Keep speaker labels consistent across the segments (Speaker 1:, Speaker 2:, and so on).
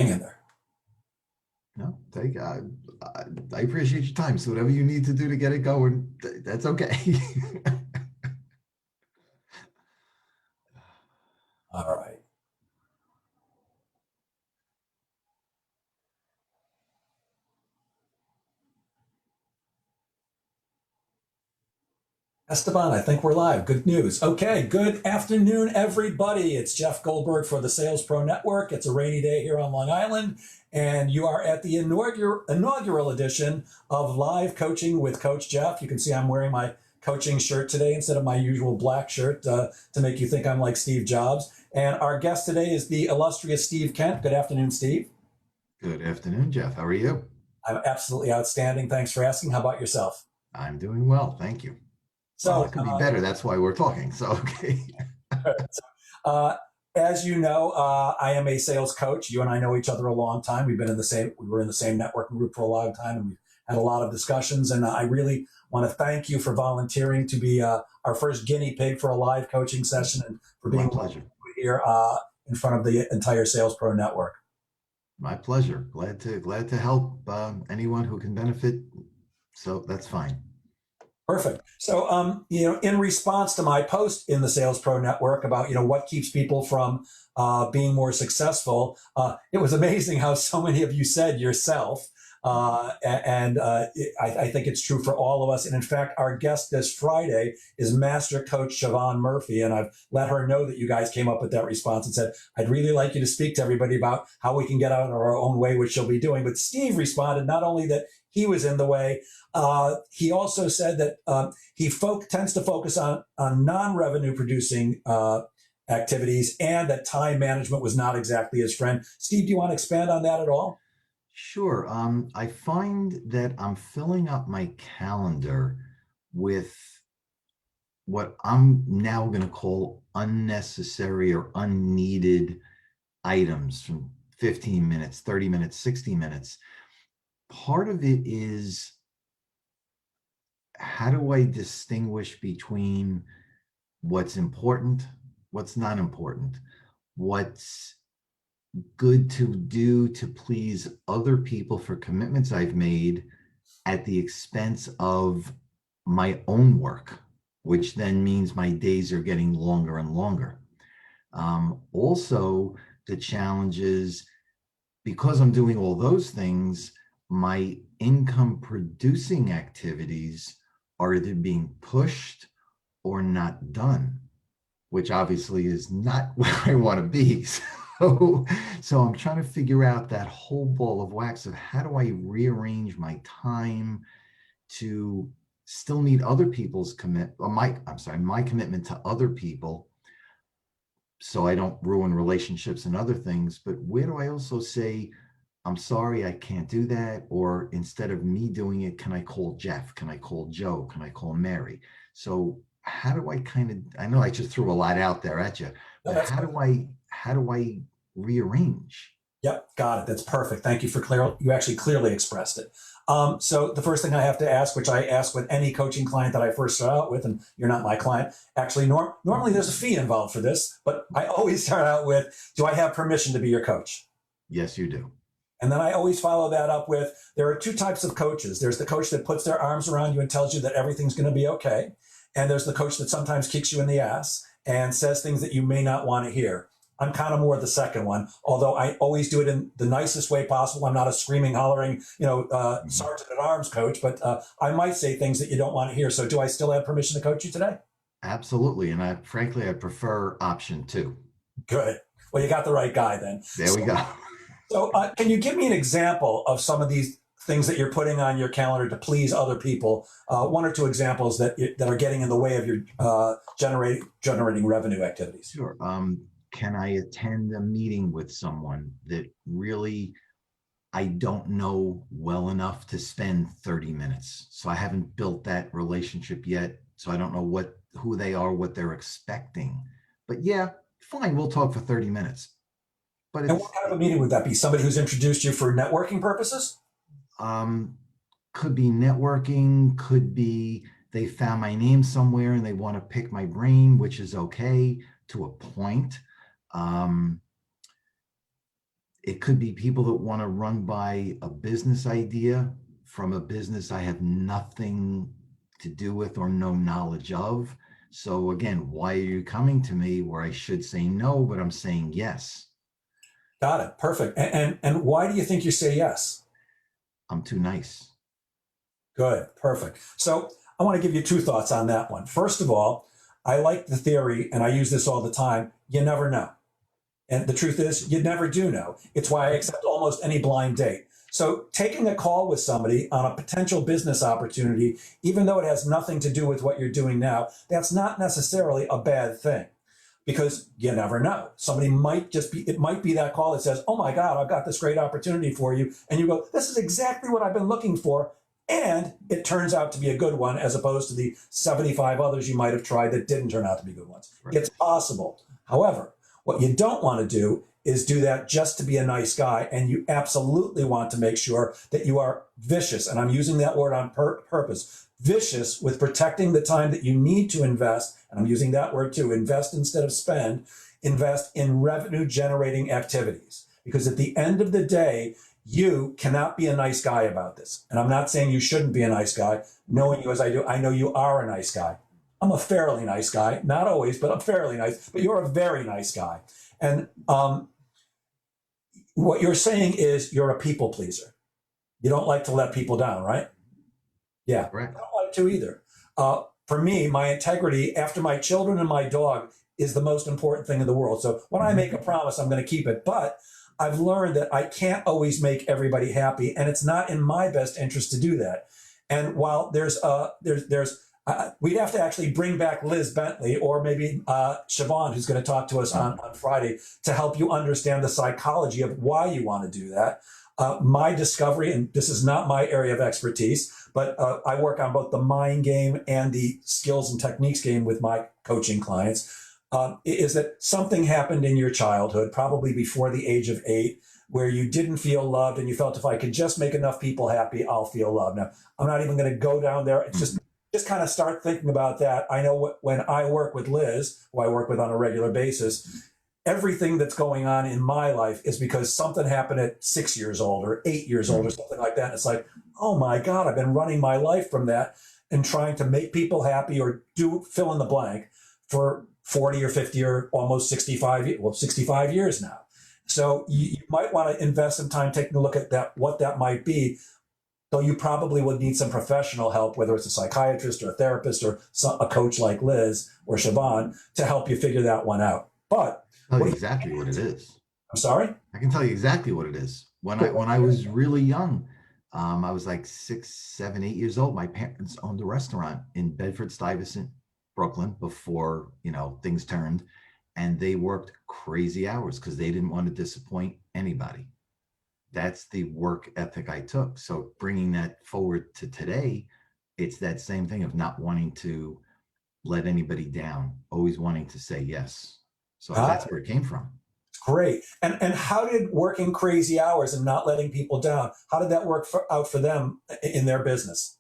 Speaker 1: Hang in there.
Speaker 2: No, I appreciate your time. So whatever you need to do to get it going, that's okay.
Speaker 1: All right. Esteban, I think we're live. Good news. Okay, good afternoon, everybody. It's Jeff Goldberg for the Sales Pro Network. It's a rainy day here on Long Island, and you are at the inaugural edition of Live Coaching with Coach Jeff. You can see I'm wearing my coaching shirt today instead of my usual black shirt to make you think I'm like Steve Jobs. And our guest today is the illustrious Steve Kent. Good afternoon, Steve.
Speaker 2: Good afternoon, Jeff. How are you?
Speaker 1: I'm absolutely outstanding. Thanks for asking. How about yourself?
Speaker 2: I'm doing well, thank you. Well,
Speaker 1: So,
Speaker 2: it could be better. That's why we're talking. So, okay.
Speaker 1: Uh, as you know, I am a sales coach. You and I know each other a long time. We were in the same networking group for a long time, and we've had a lot of discussions. And I really want to thank you for volunteering to be our first guinea pig for a live coaching session, and for
Speaker 2: My
Speaker 1: being
Speaker 2: pleasure.
Speaker 1: here in front of the entire Sales Pro Network.
Speaker 2: My pleasure. Glad to help anyone who can benefit. So that's fine.
Speaker 1: Perfect. So, in response to my post in the Sales Pro Network about, what keeps people from being more successful, it was amazing how so many of you said yourself. I think it's true for all of us. And in fact, our guest this Friday is Master Coach Siobhan Murphy. And I've let her know that you guys came up with that response and said, I'd really like you to speak to everybody about how we can get out of our own way, which she'll be doing. But Steve responded not only that he was in the way, he also said that he tends to focus on non-revenue producing activities, and that time management was not exactly his friend. Steve, do you want to expand on that at all?
Speaker 2: Sure. I find that I'm filling up my calendar with what I'm now going to call unnecessary or unneeded items from 15 minutes, 30 minutes, 60 minutes. Part of it is, how do I distinguish between what's important, what's not important, what's good to do to please other people for commitments I've made at the expense of my own work, which then means my days are getting longer and longer. Also, the challenge is, because I'm doing all those things, my income producing activities are either being pushed or not done, which obviously is not where I want to be. So I'm trying to figure out that whole ball of wax of how do I rearrange my time to still meet other people's my commitment to other people, so I don't ruin relationships and other things. But where do I also say, I'm sorry, I can't do that? Or instead of me doing it, can I call Jeff? Can I call Joe? Can I call Mary? So how do I I know I just threw a lot out there at you,
Speaker 1: No,
Speaker 2: but
Speaker 1: that's
Speaker 2: how do I rearrange?
Speaker 1: Yep, got it. That's perfect. Thank you for you actually clearly expressed it. So the first thing I have to ask, which I ask with any coaching client that I first start out with, and you're not my client, actually, normally there's a fee involved for this, but I always start out with, do I have permission to be your coach?
Speaker 2: Yes, you do.
Speaker 1: And then I always follow that up with, there are two types of coaches. There's the coach that puts their arms around you and tells you that everything's going to be okay. And there's the coach that sometimes kicks you in the ass and says things that you may not want to hear. I'm kind of more the second one, although I always do it in the nicest way possible. I'm not a screaming, hollering, sergeant at arms coach, but I might say things that you don't want to hear. So do I still have permission to coach you today?
Speaker 2: Absolutely. And frankly, I prefer option two.
Speaker 1: Good. Well, you got the right guy then.
Speaker 2: There we go.
Speaker 1: So can you give me an example of some of these things that you're putting on your calendar to please other people? One or two examples that are getting in the way of your generating revenue activities.
Speaker 2: Sure. Can I attend a meeting with someone that really I don't know well enough to spend 30 minutes? So I haven't built that relationship yet. So I don't know who they are, what they're expecting. But yeah, fine, we'll talk for 30 minutes. But
Speaker 1: And what kind of a meeting would that be? Somebody who's introduced you for networking purposes?
Speaker 2: Could be networking, could be they found my name somewhere and they want to pick my brain, which is okay to a point. It could be people that want to run by a business idea from a business I have nothing to do with or no knowledge of. So again, why are you coming to me where I should say no, but I'm saying yes?
Speaker 1: Got it. Perfect. And why do you think you say yes?
Speaker 2: I'm too nice.
Speaker 1: Good. Perfect. So I want to give you two thoughts on that one. First of all, I like the theory, and I use this all the time. You never know. And the truth is, you never do know. It's why I accept almost any blind date. So taking a call with somebody on a potential business opportunity, even though it has nothing to do with what you're doing now, that's not necessarily a bad thing, because you never know. Somebody might just be, it might be that call that says, oh my God, I've got this great opportunity for you. And you go, this is exactly what I've been looking for. And it turns out to be a good one, as opposed to the 75 others you might have tried that didn't turn out to be good ones.
Speaker 2: Right.
Speaker 1: It's possible. However, what you don't want to do is do that just to be a nice guy. And you absolutely want to make sure that you are vicious. And I'm using that word on purpose. Vicious with protecting the time that you need to invest. And I'm using that word too, invest instead of spend. Invest in revenue generating activities. Because at the end of the day, you cannot be a nice guy about this. And I'm not saying you shouldn't be a nice guy. Knowing you as I do, I know you are a nice guy. I'm a fairly nice guy. Not always, but I'm fairly nice. But you're a very nice guy. And what you're saying is you're a people pleaser. You don't like to let people down, right? Yeah,
Speaker 2: Correct.
Speaker 1: I don't like to either. For me, my integrity after my children and my dog is the most important thing in the world. So when I make a promise, I'm going to keep it. But I've learned that I can't always make everybody happy, and it's not in my best interest to do that. And while we'd have to actually bring back Liz Bentley or maybe Siobhan, who's going to talk to us on Friday, to help you understand the psychology of why you want to do that. My discovery, and this is not my area of expertise, but I work on both the mind game and the skills and techniques game with my coaching clients, is that something happened in your childhood, probably before the age of 8, where you didn't feel loved and you felt, if I could just make enough people happy, I'll feel loved. Now, I'm not even going to go down there. It's just kind of start thinking about that. I know when I work with Liz, who I work with on a regular basis, everything that's going on in my life is because something happened at 6 years old or 8 years old or something like that. And it's like, oh my God, I've been running my life from that and trying to make people happy or do fill in the blank for 40 or 50 or almost 65 years now. So you might want to invest some time taking a look at that, what that might be. Though you probably would need some professional help, whether it's a psychiatrist or a therapist or a coach like Liz or Siobhan, to help you figure that one out. But
Speaker 2: Tell you exactly what it is.
Speaker 1: I'm sorry?
Speaker 2: I can tell you exactly what it is. When I was really young, I was like 6, 7, 8 years old. My parents owned a restaurant in Bedford-Stuyvesant, Brooklyn, before things turned, and they worked crazy hours because they didn't want to disappoint anybody. That's the work ethic I took. So bringing that forward to today, it's that same thing of not wanting to let anybody down, always wanting to say yes. So that's where it came from.
Speaker 1: Great. And how did working crazy hours and not letting people down, how did that work out for them in their business?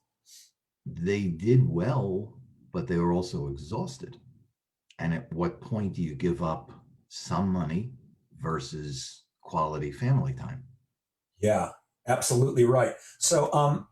Speaker 2: They did well, but they were also exhausted. And at what point do you give up some money versus quality family time?
Speaker 1: Yeah, absolutely right. So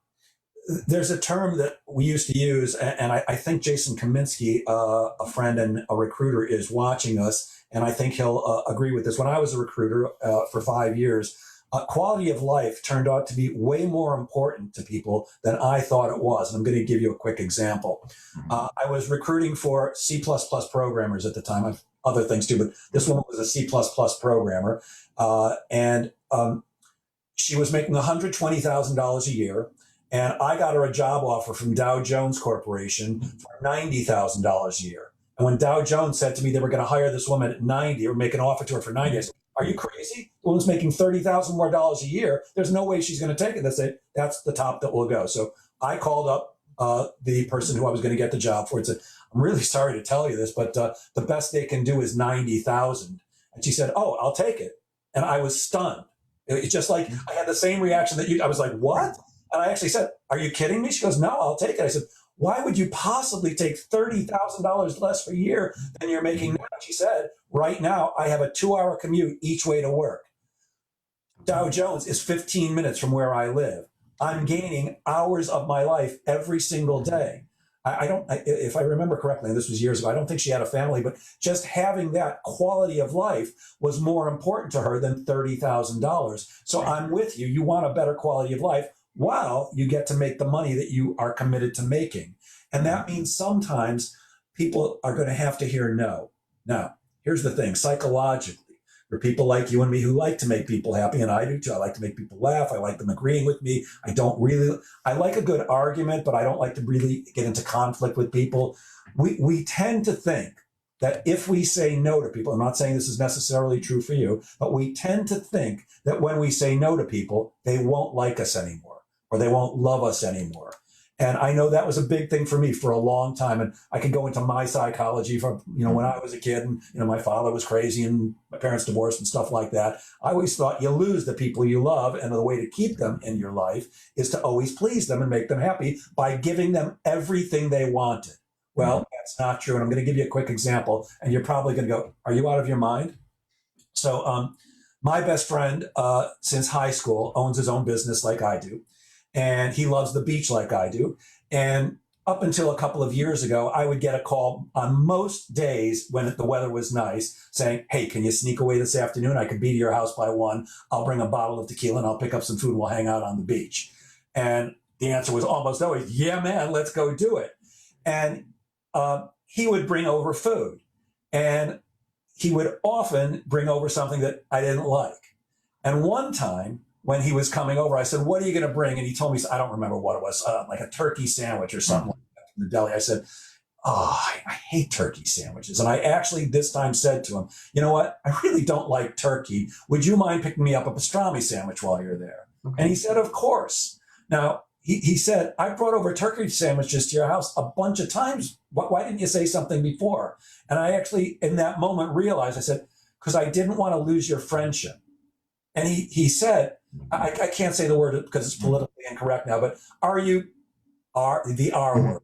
Speaker 1: there's a term that we used to use, and I think Jason Kaminsky, a friend and a recruiter, is watching us, and I think he'll agree with this. When I was a recruiter for 5 years, quality of life turned out to be way more important to people than I thought it was. And I'm going to give you a quick example. I was recruiting for C++ programmers at the time. I've other things too, but this one was a C++ programmer. And she was making $120,000 a year. And I got her a job offer from Dow Jones Corporation for $90,000 a year. And when Dow Jones said to me they were going to hire this woman at 90 or make an offer to her for 90, I said, are you crazy? The woman's making $30,000 more a year. There's no way she's going to take it. That's the top that will go. So I called up the person who I was going to get the job for and said, I'm really sorry to tell you this, but the best they can do is 90,000. And she said, oh, I'll take it. And I was stunned. It's just like I had the same reaction that you. I was like, what? And I actually said, are you kidding me? She goes, no, I'll take it. I said, why would you possibly take $30,000 less per year than you're making now? She said, right now, I have a 2-hour commute each way to work. Dow Jones is 15 minutes from where I live. I'm gaining hours of my life every single day. I don't, if I remember correctly, and this was years ago, I don't think she had a family, but just having that quality of life was more important to her than $30,000. So I'm with you. You want a better quality of life while you get to make the money that you are committed to making. And that means sometimes people are going to have to hear no. Now, here's the thing, psychologically, for people like you and me who like to make people happy, and I do too. I like to make people laugh. I like them agreeing with me. I like a good argument, but I don't like to really get into conflict with people. We tend to think that if we say no to people, I'm not saying this is necessarily true for you, but we tend to think that when we say no to people, they won't like us anymore or they won't love us anymore. And I know that was a big thing for me for a long time. And I could go into my psychology from, when I was a kid and, my father was crazy and my parents divorced and stuff like that. I always thought you lose the people you love. And the way to keep them in your life is to always please them and make them happy by giving them everything they wanted. Well, that's not true. And I'm going to give you a quick example. And you're probably going to go, are you out of your mind? So my best friend since high school owns his own business like I do. And he loves the beach like I do. And up until a couple of years ago, I would get a call on most days when the weather was nice saying, hey, can you sneak away this afternoon? I could be to your house by 1. I'll bring a bottle of tequila and I'll pick up some food and we'll hang out on the beach. And the answer was almost always, yeah, man, let's go do it. And he would bring over food. And he would often bring over something that I didn't like. And one time, when he was coming over, I said, what are you going to bring? And he told me, I don't remember what it was, like a turkey sandwich or something like that from the deli. I said, oh, I hate turkey sandwiches. And I actually this time said to him, you know what? I really don't like turkey. Would you mind picking me up a pastrami sandwich while you're there? Okay. And he said, of course. Now, he said, I brought over turkey sandwiches to your house a bunch of times. Why didn't you say something before? And I actually, in that moment, realized, I said, because I didn't want to lose your friendship. And he said, I can't say the word because it's politically incorrect now, but the R word.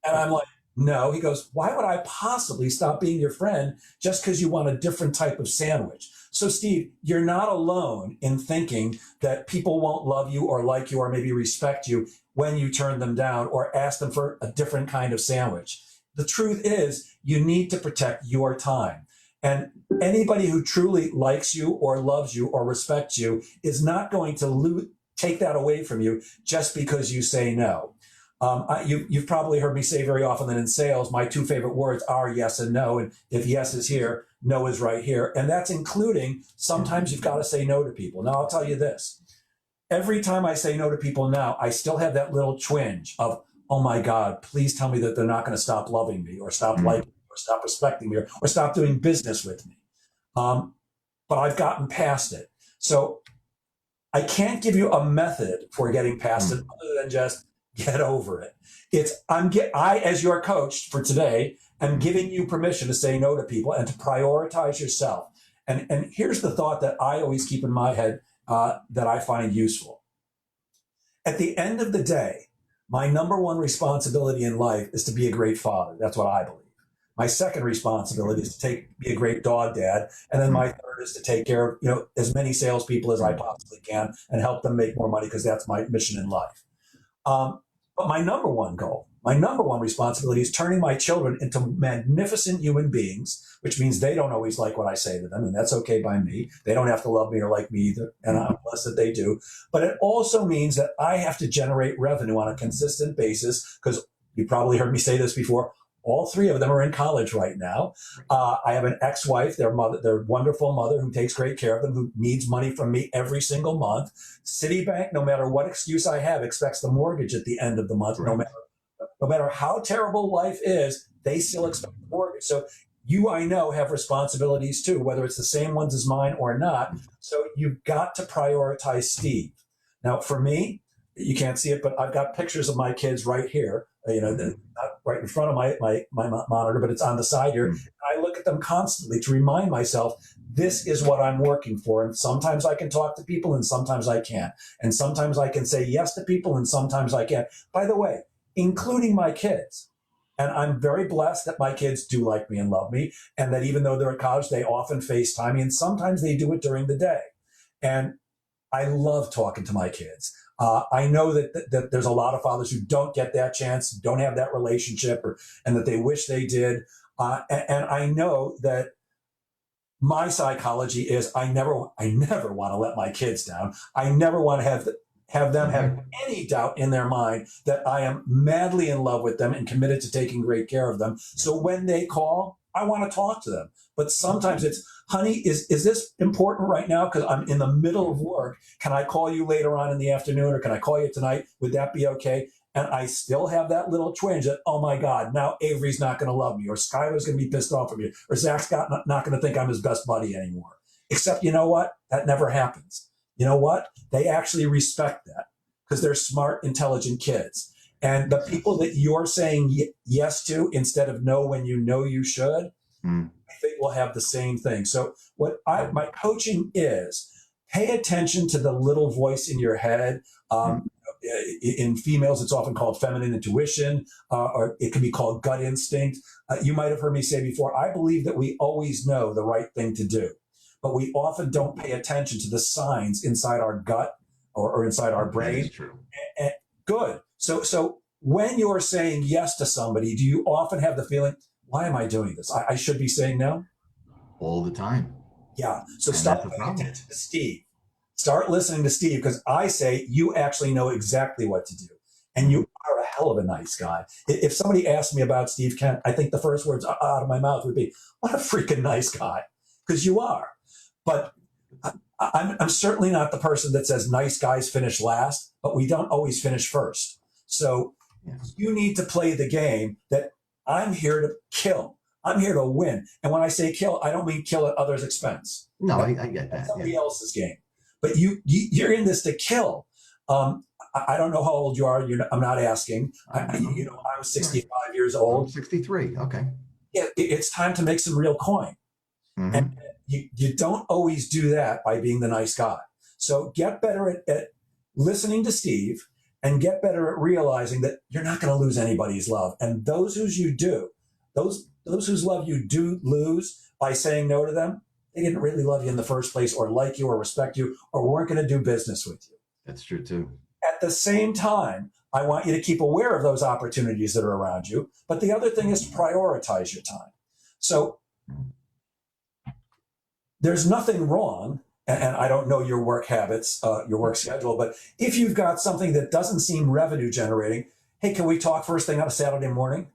Speaker 1: And I'm like, no. He goes, why would I possibly stop being your friend just because you want a different type of sandwich? So Steve, you're not alone in thinking that people won't love you or like you or maybe respect you when you turn them down or ask them for a different kind of sandwich. The truth is you need to protect your time. And anybody who truly likes you or loves you or respects you is not going to take that away from you just because you say no. You've probably heard me say very often that in sales, my 2 favorite words are yes and no. And if yes is here, no is right here. And that's including sometimes you've got to say no to people. Now, I'll tell you this. Every time I say no to people now, I still have that little twinge of, oh my God, please tell me that they're not going to stop loving me or stop liking me or stop respecting me or stop doing business with me. But I've gotten past it. So I can't give you a method for getting past it other than just get over it. I, as your coach for today, am giving you permission to say no to people and to prioritize yourself. And here's the thought that I always keep in my head that I find useful. At the end of the day, my number one responsibility in life is to be a great father. That's what I believe. My second responsibility is to be a great dog dad. And then my third is to take care of, as many salespeople as I possibly can and help them make more money because that's my mission in life. But my number one goal, my number one responsibility is turning my children into magnificent human beings, which means they don't always like what I say to them, and that's okay by me. They don't have to love me or like me either, and I'm blessed that they do. But it also means that I have to generate revenue on a consistent basis because you probably heard me say this before. All 3 of them are in college right now. I have an ex-wife, their wonderful mother who takes great care of them, who needs money from me every single month. Citibank, no matter what excuse I have, expects the mortgage at the end of the month. Right. No matter how terrible life is, they still expect the mortgage. So you, I know, have responsibilities too, whether it's the same ones as mine or not. So you've got to prioritize Steve. Now, for me, you can't see it, but I've got pictures of my kids right here. Not right in front of my monitor, but it's on the side here. I look at them constantly to remind myself, this is what I'm working for. And sometimes I can talk to people and sometimes I can't. And sometimes I can say yes to people and sometimes I can't. By the way, including my kids. And I'm very blessed that my kids do like me and love me. And that even though they're at college, they often FaceTime me. And sometimes they do it during the day. And I love talking to my kids. I know that there's a lot of fathers who don't get that chance, don't have that relationship, and that they wish they did. And I know that my psychology is I never want to let my kids down. I never want to have them have any doubt in their mind that I am madly in love with them and committed to taking great care of them. So when they call, I want to talk to them. But sometimes it's, honey, is this important right now? Because I'm in the middle of work. Can I call you later on in the afternoon, or can I call you tonight? Would that be okay? And I still have that little twinge that, oh my God, now Avery's not going to love me, or Skylar's going to be pissed off at me, or Zach's not going to think I'm his best buddy anymore. Except, you know what? That never happens. You know what? They actually respect that because they're smart, intelligent kids. And the people that you're saying yes to instead of no when you know you should, I think will have the same thing. So my coaching is, pay attention to the little voice in your head. In females, it's often called feminine intuition, or it can be called gut instinct. You might have heard me say before, I believe that we always know the right thing to do, but we often don't pay attention to the signs inside our gut or inside our brain.
Speaker 2: That is true.
Speaker 1: Good. So when you're saying yes to somebody, do you often have the feeling, why am I doing this? I should be saying no?
Speaker 2: All the time.
Speaker 1: Yeah. So
Speaker 2: And
Speaker 1: stop
Speaker 2: that's the
Speaker 1: paying
Speaker 2: problem.
Speaker 1: attention to Steve. Start listening to Steve, because I say you actually know exactly what to do. And you are a hell of a nice guy. If somebody asked me about Steve Kent, I think the first words out of my mouth would be, what a freaking nice guy. Because you are. But I'm certainly not the person that says nice guys finish last, but we don't always finish first. So you need to play the game that I'm here to kill. I'm here to win. And when I say kill, I don't mean kill at others' expense.
Speaker 2: No, I get that.
Speaker 1: That's somebody else's game. But you're in this to kill. I don't know how old you are. I'm not asking. I'm 65 years
Speaker 2: I'm
Speaker 1: old.
Speaker 2: 63. Okay.
Speaker 1: Yeah, it's time to make some real coin. And you don't always do that by being the nice guy. So get better at listening to Steve, and get better at realizing that you're not going to lose anybody's love. And those whose you do, those whose love you do lose by saying no to them, they didn't really love you in the first place, or like you, or respect you, or weren't going to do business with you.
Speaker 2: That's true too.
Speaker 1: At the same time, I want you to keep aware of those opportunities that are around you. But the other thing is to prioritize your time. So there's nothing wrong, and I don't know your work habits, your work schedule, but if you've got something that doesn't seem revenue generating, hey, can we talk first thing on a Saturday morning?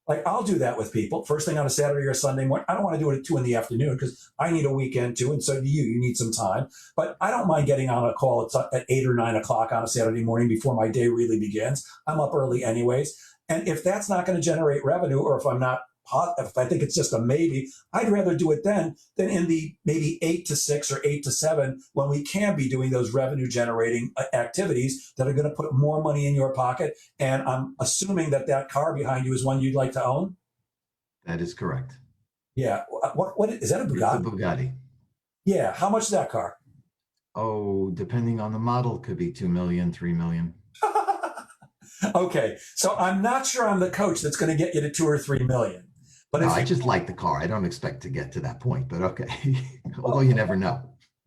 Speaker 1: Like, I'll do that with people first thing on a Saturday or Sunday morning. I don't want to do it at 2 p.m. because I need a weekend too, and so do you. You need some time, but I don't mind getting on a call at 8 or 9 o'clock on a Saturday morning before my day really begins. I'm up early anyways, and if that's not going to generate revenue, or if I think it's just a maybe, I'd rather do it then than in the maybe 8 to 6 or 8 to 7, when we can be doing those revenue generating activities that are going to put more money in your pocket. And I'm assuming that car behind you is one you'd like to own.
Speaker 2: That is correct.
Speaker 1: Yeah. What is that, a Bugatti?
Speaker 2: It's a Bugatti.
Speaker 1: Yeah. How much is that car?
Speaker 2: Oh, depending on the model, could be 2 million, 3 million.
Speaker 1: Okay. So I'm not sure I'm the coach that's going to get you to 2 or 3 million. But
Speaker 2: No, I just like the car. I don't expect to get to that point, but okay. Although you never know.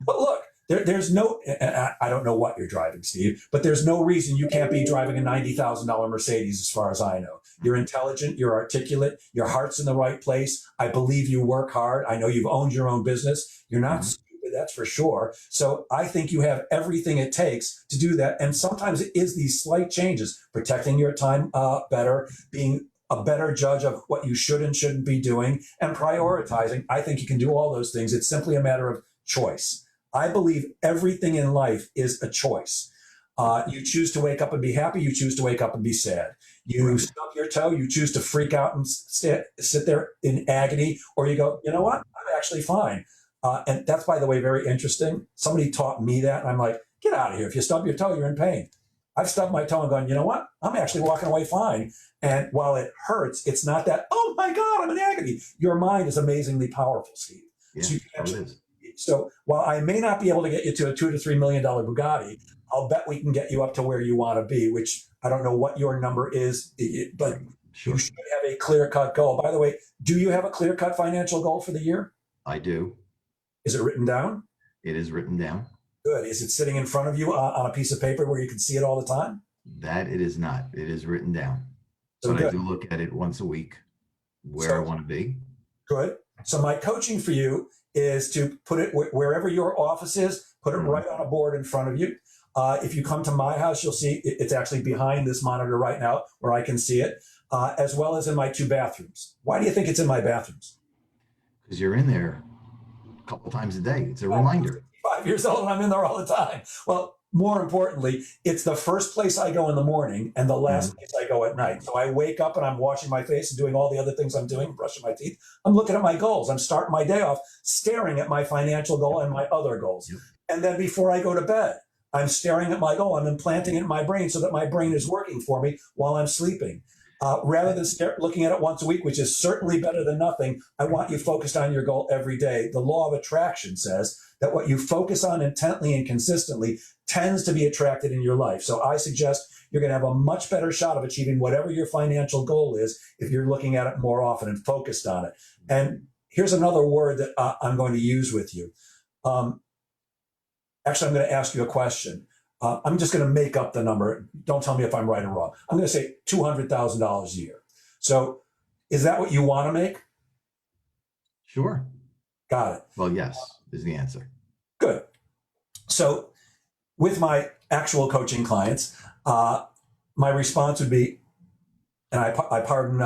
Speaker 1: But look, there's no, I don't know what you're driving, Steve, but there's no reason you can't be driving a $90,000 Mercedes, as far as I know. You're intelligent, you're articulate, your heart's in the right place. I believe you work hard. I know you've owned your own business. You're not stupid, that's for sure. So I think you have everything it takes to do that. And sometimes it is these slight changes, protecting your time better, being a better judge of what you should and shouldn't be doing, and prioritizing. I think you can do all those things. It's simply a matter of choice. I believe everything in life is a choice. You choose to wake up and be happy. You choose to wake up and be sad. You stub your toe. You choose to freak out and sit there in agony, or you go, you know what? I'm actually fine. And that's, by the way, very interesting. Somebody taught me that, and I'm like, get out of here. If you stub your toe, you're in pain. I've stubbed my toe and gone, you know what? I'm actually walking away fine. And while it hurts, it's not that, oh my God, I'm in agony. Your mind is amazingly powerful, Steve.
Speaker 2: Yeah,
Speaker 1: So,
Speaker 2: it is.
Speaker 1: so while I may not be able to get you to a $2 to $3 million Bugatti, I'll bet we can get you up to where you want to be, which I don't know what your number is, but
Speaker 2: Sure.
Speaker 1: you should have a clear-cut goal. By the way, do you have a clear-cut financial goal for the year?
Speaker 2: I do.
Speaker 1: Is it written down?
Speaker 2: It is written down.
Speaker 1: Good. Is it sitting in front of you on a piece of paper where you can see it all the time?
Speaker 2: That it is not. It is written down.
Speaker 1: So
Speaker 2: But I
Speaker 1: good.
Speaker 2: do look at it once a week where I
Speaker 1: So
Speaker 2: want to be.
Speaker 1: good. So my coaching for you is to put it wherever your office is, put it
Speaker 2: Mhm.
Speaker 1: right on a board in front of you. If you come to my house, you'll see it's actually behind this monitor right now where I can see it, as well as in my 2 bathrooms. Why do you think it's in my bathrooms?
Speaker 2: Because you're in there a couple times a day. It's a
Speaker 1: I'm
Speaker 2: reminder.
Speaker 1: 5 years old and I'm in there all the time. Well, more importantly, it's the first place I go in the morning and the last
Speaker 2: Mhm.
Speaker 1: place I go at night. So I wake up and I'm washing my face and doing all the other things I'm doing, brushing my teeth. I'm looking at my goals. I'm starting my day off staring at my financial goal and my other goals.
Speaker 2: Yep.
Speaker 1: And then before I go to bed, I'm staring at my goal. I'm implanting it in my brain so that my brain is working for me while I'm sleeping. Rather than looking at it once a week, which is certainly better than nothing, I want you focused on your goal every day. The law of attraction says that what you focus on intently and consistently tends to be attracted in your life. So I suggest you're going to have a much better shot of achieving whatever your financial goal is if you're looking at it more often and focused on it. And here's another word that I'm going to use with you. Actually, I'm going to ask you a question. I'm just going to make up the number. Don't tell me if I'm right or wrong. I'm going to say $200,000 a year. So is that what you want to make?
Speaker 2: Sure.
Speaker 1: Got it.
Speaker 2: Well, yes, is the answer.
Speaker 1: Good. So with my actual coaching clients, my response would be, and I pardon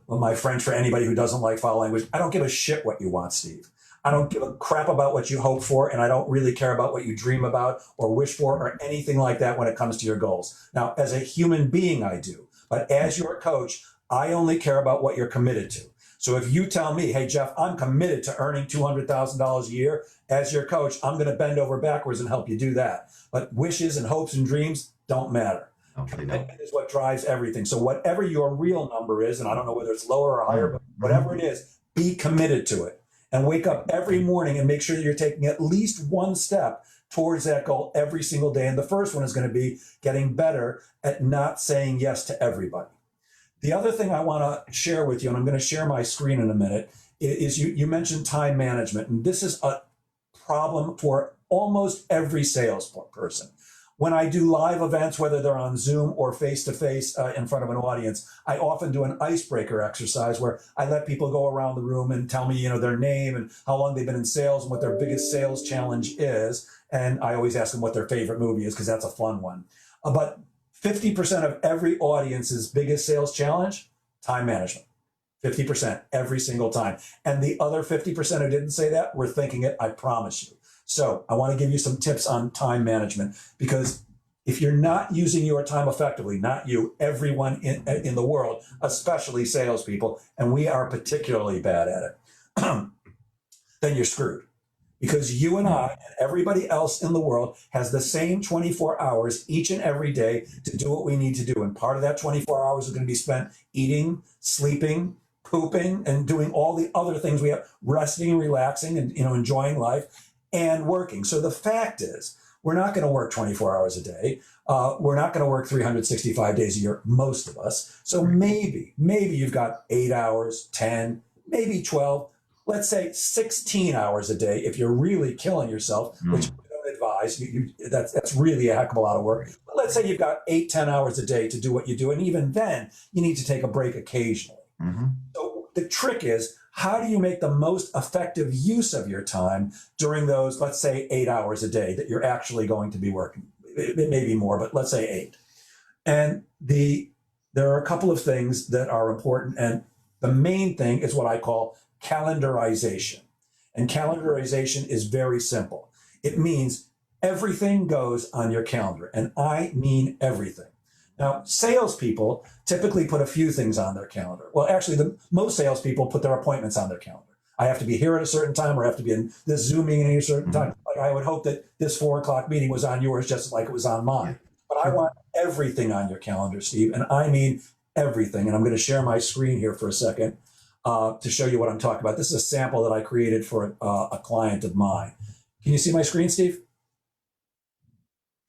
Speaker 1: my French for anybody who doesn't like foul language, I don't give a shit what you want, Steve. I don't give a crap about what you hope for, and I don't really care about what you dream about or wish for or anything like that when it comes to your goals. Now, as a human being, I do. But as your coach, I only care about what you're committed to. So if you tell me, hey, Jeff, I'm committed to earning $200,000 a year, as your coach, I'm going to bend over backwards and help you do that. But wishes and hopes and dreams don't matter.
Speaker 2: No, they don't.
Speaker 1: Commitment is what drives everything. So whatever your real number is, and I don't know whether it's lower or higher, but whatever it is, be committed to it. And wake up every morning and make sure that you're taking at least one step towards that goal every single day. And the first one is going to be getting better at not saying yes to everybody. The other thing I want to share with you, and I'm going to share my screen in a minute, is you mentioned time management. And this is a problem for almost every salesperson. When I do live events, whether they're on Zoom or face-to-face in front of an audience, I often do an icebreaker exercise where I let people go around the room and tell me, their name and how long they've been in sales and what their biggest sales challenge is. And I always ask them what their favorite movie is because that's a fun one. But 50% of every audience's biggest sales challenge, time management. 50% every single time. And the other 50% who didn't say that, we're thinking it, I promise you. So I want to give you some tips on time management, because if you're not using your time effectively, not you, everyone in the world, especially salespeople, and we are particularly bad at it, then you're screwed. Because you and I and everybody else in the world has the same 24 hours each and every day to do what we need to do. And part of that 24 hours is going to be spent eating, sleeping, pooping, and doing all the other things we have, resting, relaxing, and enjoying life, and working. So the fact is, we're not going to work 24 hours a day. We're not going to work 365 days a year, most of us. So maybe you've got 8 hours, 10, maybe 12, let's say 16 hours a day if you're really killing yourself, which we don't advise. That's really a heck of a lot of work. But let's say you've got 8, 10 hours a day to do what you do. And even then, you need to take a break occasionally.
Speaker 2: Mm-hmm.
Speaker 1: So the trick is, how do you make the most effective use of your time during those, let's say, 8 hours a day that you're actually going to be working? It may be more, but let's say 8. And there are a couple of things that are important. And the main thing is what I call calendarization. And calendarization is very simple. It means everything goes on your calendar. And I mean everything. Now, salespeople typically put a few things on their calendar. Well, actually, most salespeople put their appointments on their calendar. I have to be here at a certain time, or I have to be in this Zoom meeting at a certain time. Like, I would hope that this 4 o'clock meeting was on yours just like it was on mine. But I want everything on your calendar, Steve, and I mean everything. And I'm going to share my screen here for a second to show you what I'm talking about. This is a sample that I created for a client of mine. Can you see my screen, Steve?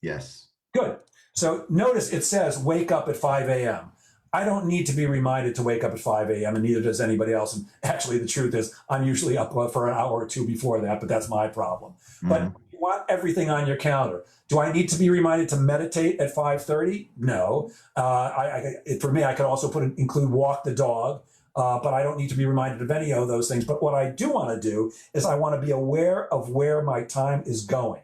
Speaker 2: Yes.
Speaker 1: Good. So notice it says wake up at 5 a.m. I don't need to be reminded to wake up at 5 a.m. and neither does anybody else. And actually, the truth is I'm usually up for an hour or two before that, but that's my problem. Mm-hmm. But want everything on your calendar. Do I need to be reminded to meditate at 5:30? No. For me, I could also include walk the dog, but I don't need to be reminded of any of those things. But what I do want to do is I want to be aware of where my time is going,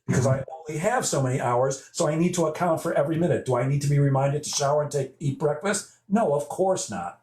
Speaker 1: because I only have so many hours, so I need to account for every minute. Do I need to be reminded to shower and eat breakfast? No, of course not.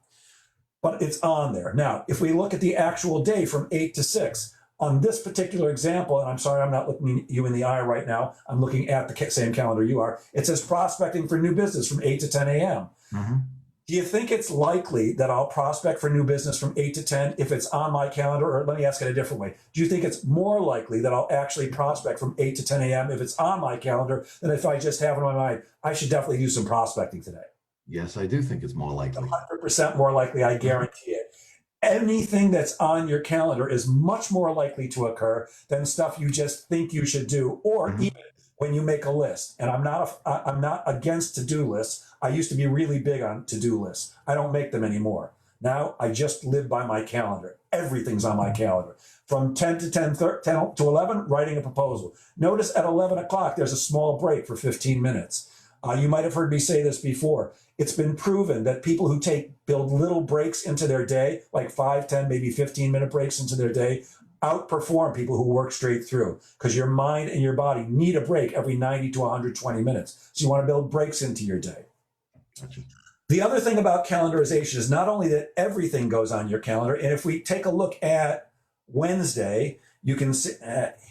Speaker 1: But it's on there. Now, if we look at the actual day from 8 to 6, on this particular example, and I'm sorry, I'm not looking you in the eye right now, I'm looking at the same calendar you are, it says prospecting for new business from 8 to 10 a.m.
Speaker 2: Mhm.
Speaker 1: Do you think it's likely that I'll prospect for new business from 8 to 10 if it's on my calendar? Or let me ask it a different way. Do you think it's more likely that I'll actually prospect from 8 to 10 a.m. if it's on my calendar than if I just have in my mind, I should definitely do some prospecting today?
Speaker 2: Yes, I do think it's more likely.
Speaker 1: 100% more likely, I guarantee it. Anything that's on your calendar is much more likely to occur than stuff you just think you should do, or even when you make a list. And I'm not against to-do lists. I used to be really big on to-do lists. I don't make them anymore. Now I just live by my calendar. Everything's on my calendar. From 10 to 10 to 11, writing a proposal. Notice at 11 o'clock, there's a small break for 15 minutes. You might have heard me say this before. It's been proven that people who build little breaks into their day, like 5, 10, maybe 15-minute breaks into their day, outperform people who work straight through, because your mind and your body need a break every 90 to 120 minutes. So you want to build breaks into your day.
Speaker 2: Gotcha.
Speaker 1: The other thing about calendarization is not only that everything goes on your calendar, and if we take a look at Wednesday, you can see,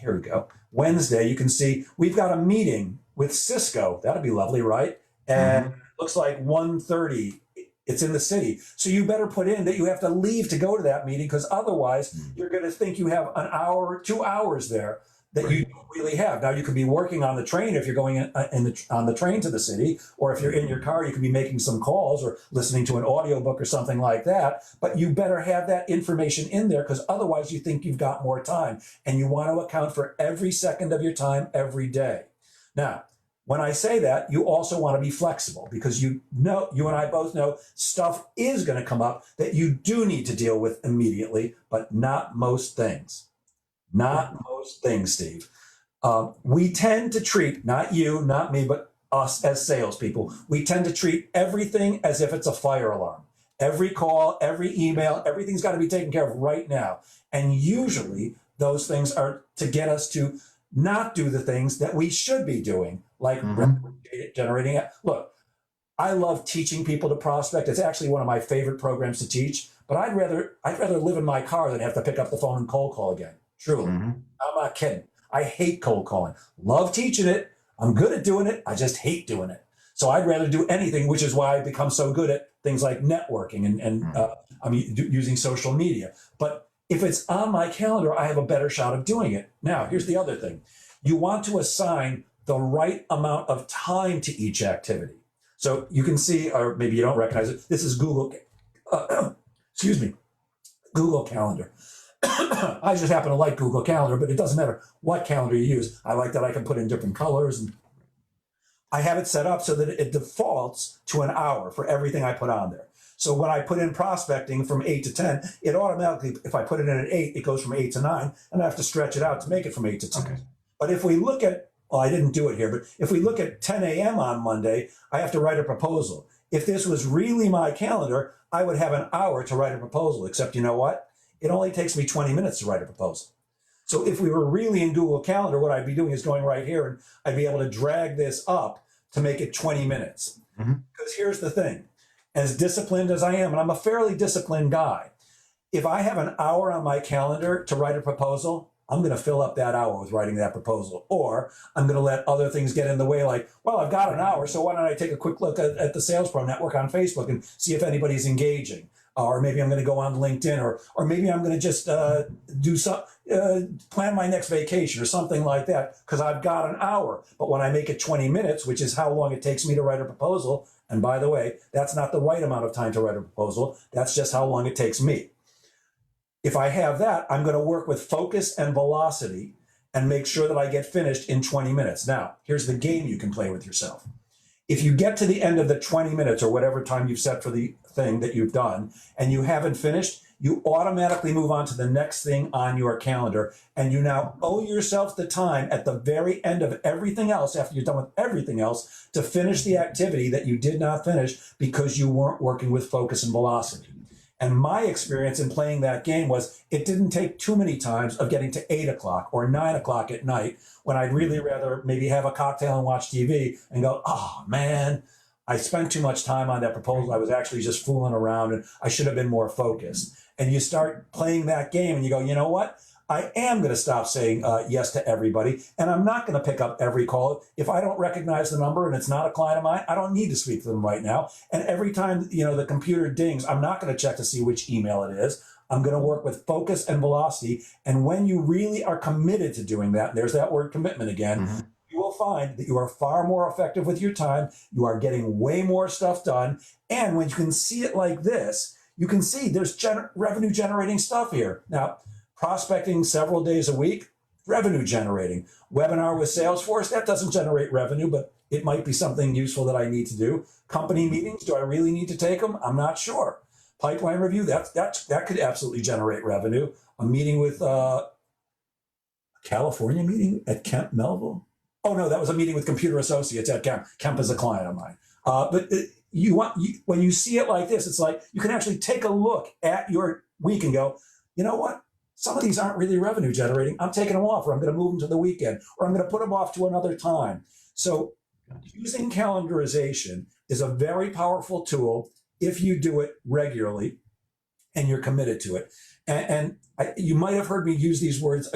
Speaker 1: here we go. Wednesday, you can see we've got a meeting with Cisco. That'll be lovely, right? And looks like 1:30. It's in the city. So you better put in that you have to leave to go to that meeting, because otherwise you're going to think you have an hour, 2 hours there that you don't really have. Now, you could be working on the train if you're going on the train to the city, or if you're in your car, you could be making some calls or listening to an audiobook or something like that. But you better have that information in there, because otherwise you think you've got more time, and you want to account for every second of your time every day. Now, when I say that, you also want to be flexible, because you and I both know stuff is going to come up that you do need to deal with immediately, but not most things. Not most things, Steve. We tend to treat, not you, not me, but us as salespeople, we tend to treat everything as if it's a fire alarm. Every call, every email, everything's got to be taken care of right now. And usually those things are to get us to not do the things that we should be doing, like generating. Look, I love teaching people to prospect. It's actually one of my favorite programs to teach, but I'd rather live in my car than have to pick up the phone and cold call again. Truly. I'm not kidding. I hate cold calling. Love teaching it. I'm good at doing it. I just hate doing it. So I'd rather do anything, which is why I've become so good at things like networking and I'm using social media. But if it's on my calendar, I have a better shot of doing it. Now, here's the other thing. You want to assign the right amount of time to each activity. So you can see, or maybe you don't recognize it, this is Google, excuse me, Google Calendar. I just happen to like Google Calendar, but it doesn't matter what calendar you use. I like that I can put in different colors, and I have it set up so that it defaults to an hour for everything I put on there. So when I put in prospecting from 8 to 10, it automatically, if I put it in at 8, it goes from 8 to 9, and I have to stretch it out to make it from 8 to 10. Okay. But if we look at, well, I didn't do it here, but if we look at 10 a.m. on Monday, I have to write a proposal. If this was really my calendar, I would have an hour to write a proposal, except you know what? It only takes me 20 minutes to write a proposal. So if we were really in Google Calendar, what I'd be doing is going right here, and I'd be able to drag this up to make it 20 minutes. Because here's the thing. As disciplined as I am, and I'm a fairly disciplined guy, if I have an hour on my calendar to write a proposal, I'm going to fill up that hour with writing that proposal. Or I'm going to let other things get in the way, like, well, I've got an hour, so why don't I take a quick look at the Sales Pro Network on Facebook and see if anybody's engaging? Or maybe I'm going to go on LinkedIn, or maybe I'm going to just plan my next vacation or something like that, because I've got an hour. But when I make it 20 minutes, which is how long it takes me to write a proposal, and by the way, that's not the right amount of time to write a proposal. That's just how long it takes me. If I have that, I'm going to work with focus and velocity and make sure that I get finished in 20 minutes. Now, here's the game you can play with yourself. If you get to the end of the 20 minutes or whatever time you've set for the thing that you've done and you haven't finished, you automatically move on to the next thing on your calendar. And you now owe yourself the time at the very end of everything else, after you're done with everything else, to finish the activity that you did not finish because you weren't working with focus and velocity. And my experience in playing that game was it didn't take too many times of getting to 8 o'clock or 9 o'clock at night when I'd really rather maybe have a cocktail and watch TV and go, oh man, I spent too much time on that proposal. I was actually just fooling around and I should have been more focused. And you start playing that game and you go, you know what? I am going to stop saying yes to everybody, and I'm not going to pick up every call. If I don't recognize the number and it's not a client of mine, I don't need to speak to them right now. And every time, the computer dings, I'm not going to check to see which email it is. I'm going to work with focus and velocity. And when you really are committed to doing that, and there's that word commitment again, you will find that you are far more effective with your time. You are getting way more stuff done. And when you can see it like this, you can see there's revenue generating stuff here. Now, prospecting several days a week, revenue generating. Webinar with Salesforce, that doesn't generate revenue, but it might be something useful that I need to do. Company meetings, do I really need to take them? I'm not sure. Pipeline review, that could absolutely generate revenue. A meeting with a California meeting at Kemp Melville. Oh no, that was a meeting with Computer Associates at Kemp. Kemp is a client of mine. But when you see it like this, it's like you can actually take a look at your week and go, you know what? Some of these aren't really revenue generating. I'm taking them off, or I'm going to move them to the weekend, or I'm going to put them off to another time. So using calendarization is a very powerful tool if you do it regularly and you're committed to it. You might have heard me use these words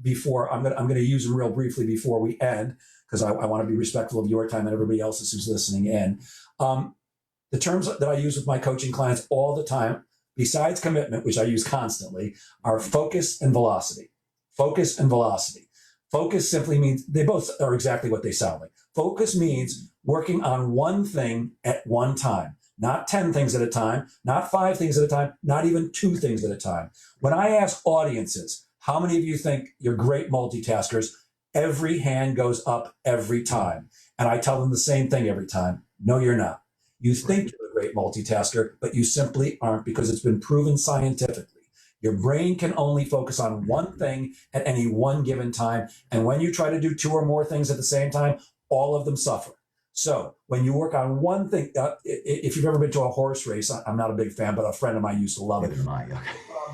Speaker 1: before. I'm going to use them real briefly before we end, because I want to be respectful of your time and everybody else's who's listening in. The terms that I use with my coaching clients all the time, besides commitment, which I use constantly, are focus and velocity. Focus and velocity. Focus simply means, they both are exactly what they sound like. Focus means working on one thing at one time, not 10 things at a time, not 5 things at a time, not even 2 things at a time. When I ask audiences, how many of you think you're great multitaskers? Every hand goes up every time. And I tell them the same thing every time. No, you're not. You think you're a great multitasker, but you simply aren't, because it's been proven scientifically. Your brain can only focus on one thing at any one given time. And when you try to do 2 or more things at the same time, all of them suffer. So when you work on one thing, if you've ever been to a horse race, I'm not a big fan, but a friend of mine used to love it.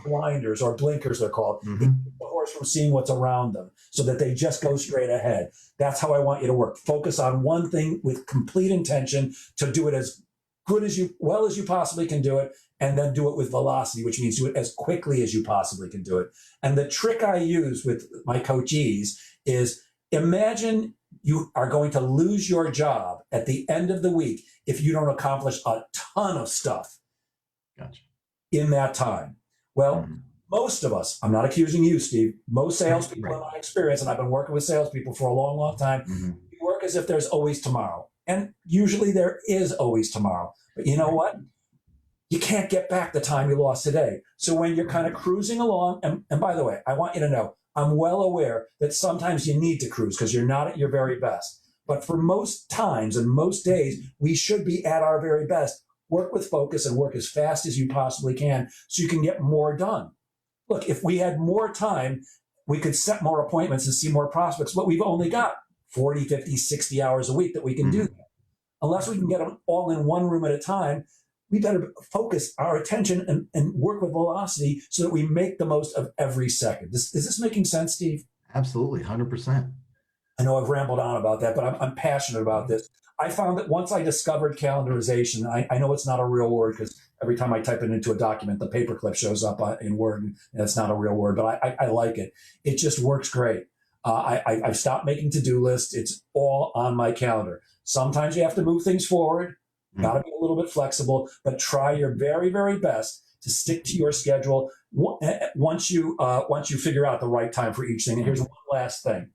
Speaker 1: Blinders or blinkers, they're called. The horse from seeing what's around them so that they just go straight ahead. That's how I want you to work. Focus on one thing with complete intention to do it as well as you possibly can do it, and then do it with velocity, which means do it as quickly as you possibly can do it. And the trick I use with my coachees is, imagine you are going to lose your job at the end of the week if you don't accomplish a ton of stuff in that time. Well, most of us, I'm not accusing you, Steve, most salespeople in my experience, and I've been working with salespeople for a long, long time, we work as if there's always tomorrow. And usually there is always tomorrow. But you know what? You can't get back the time you lost today. So when you're kind of cruising along, and by the way, I want you to know, I'm well aware that sometimes you need to cruise because you're not at your very best. But for most times and most days, we should be at our very best. Work with focus and work as fast as you possibly can so you can get more done. Look, if we had more time, we could set more appointments and see more prospects, but we've only got 40, 50, 60 hours a week that we can do that. Unless we can get them all in one room at a time, we better focus our attention and work with velocity so that we make the most of every second. Is this making sense, Steve?
Speaker 2: Absolutely, 100%.
Speaker 1: I know I've rambled on about that, but I'm passionate about this. I found that once I discovered calendarization, I know it's not a real word because every time I type it into a document, the paperclip shows up in Word, and it's not a real word, but I like it. It just works great. I've stopped making to-do lists. It's all on my calendar. Sometimes you have to move things forward. Got to be a little bit flexible, but try your very, very best to stick to your schedule once you figure out the right time for each thing. And here's one last thing.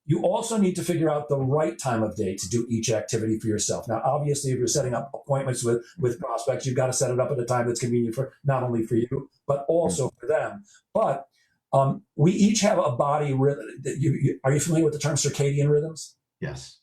Speaker 1: You also need to figure out the right time of day to do each activity for yourself. Now, obviously, if you're setting up appointments with prospects, you've got to set it up at a time that's convenient for not only for you, but also for them. But we each have a body rhythm. Are you familiar with the term circadian rhythms?
Speaker 2: Yes.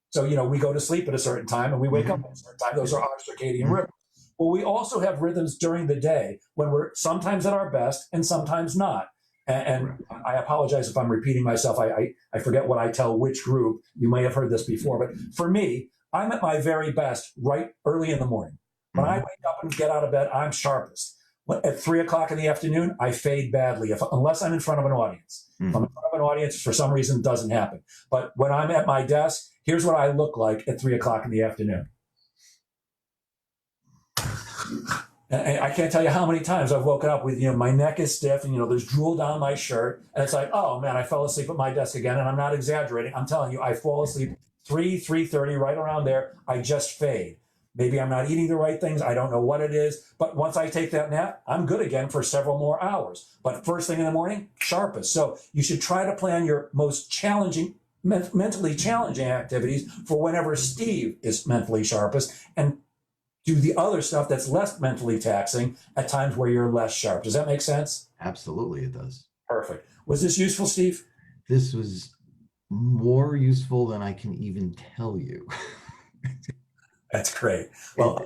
Speaker 1: So, we go to sleep at a certain time and we wake up at a certain time. Those are our circadian rhythms. Well, we also have rhythms during the day when we're sometimes at our best and sometimes not. And I apologize if I'm repeating myself. I forget what I tell which group. You may have heard this before, but for me, I'm at my very best right early in the morning. When I wake up and get out of bed, I'm sharpest. At 3 o'clock in the afternoon, I fade badly unless I'm in front of an audience. If I'm in front of an audience, for some reason, it doesn't happen. But when I'm at my desk, here's what I look like at 3 o'clock in the afternoon. And I can't tell you how many times I've woken up with, my neck is stiff and, there's drool down my shirt. And it's like, oh man, I fell asleep at my desk again. And I'm not exaggerating. I'm telling you, I fall asleep 3:30, right around there. I just fade. Maybe I'm not eating the right things. I don't know what it is. But once I take that nap, I'm good again for several more hours. But first thing in the morning, sharpest. So you should try to plan your most challenging, mentally challenging activities for whenever Steve is mentally sharpest, and do the other stuff that's less mentally taxing at times where you're less sharp. Does that make sense?
Speaker 2: Absolutely, it does.
Speaker 1: Perfect. Was this useful, Steve?
Speaker 2: This was more useful than I can even tell you.
Speaker 1: That's great. Well,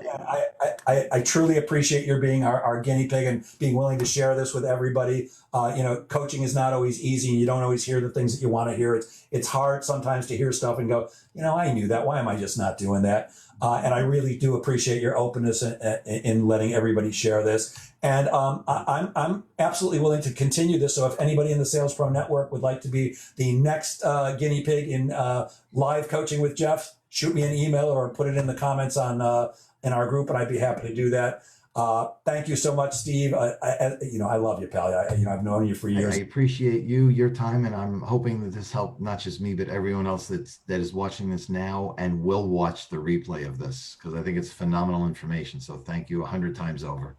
Speaker 1: I truly appreciate your being our guinea pig and being willing to share this with everybody. Coaching is not always easy, and you don't always hear the things that you want to hear. It's hard sometimes to hear stuff and go, I knew that. Why am I just not doing that? And I really do appreciate your openness in letting everybody share this. And I'm absolutely willing to continue this. So if anybody in the Sales Pro Network would like to be the next guinea pig in live coaching with Jeff, shoot me an email or put it in the comments in our group, and I'd be happy to do that. Thank you so much, Steve. I love you, pal. I've known you for years.
Speaker 2: I appreciate your time, and I'm hoping that this helped not just me, but everyone else that is watching this now and will watch the replay of this, because I think it's phenomenal information. So thank you 100 times over.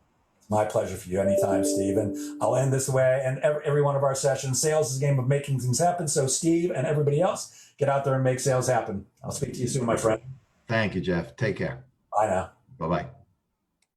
Speaker 1: My pleasure for you anytime, Steve. And I'll end this way. And every one of our sessions, sales is a game of making things happen. So Steve and everybody else, get out there and make sales happen. I'll speak to you soon, my friend.
Speaker 2: Thank you, Jeff. Take care.
Speaker 1: Bye now.
Speaker 2: Bye-bye.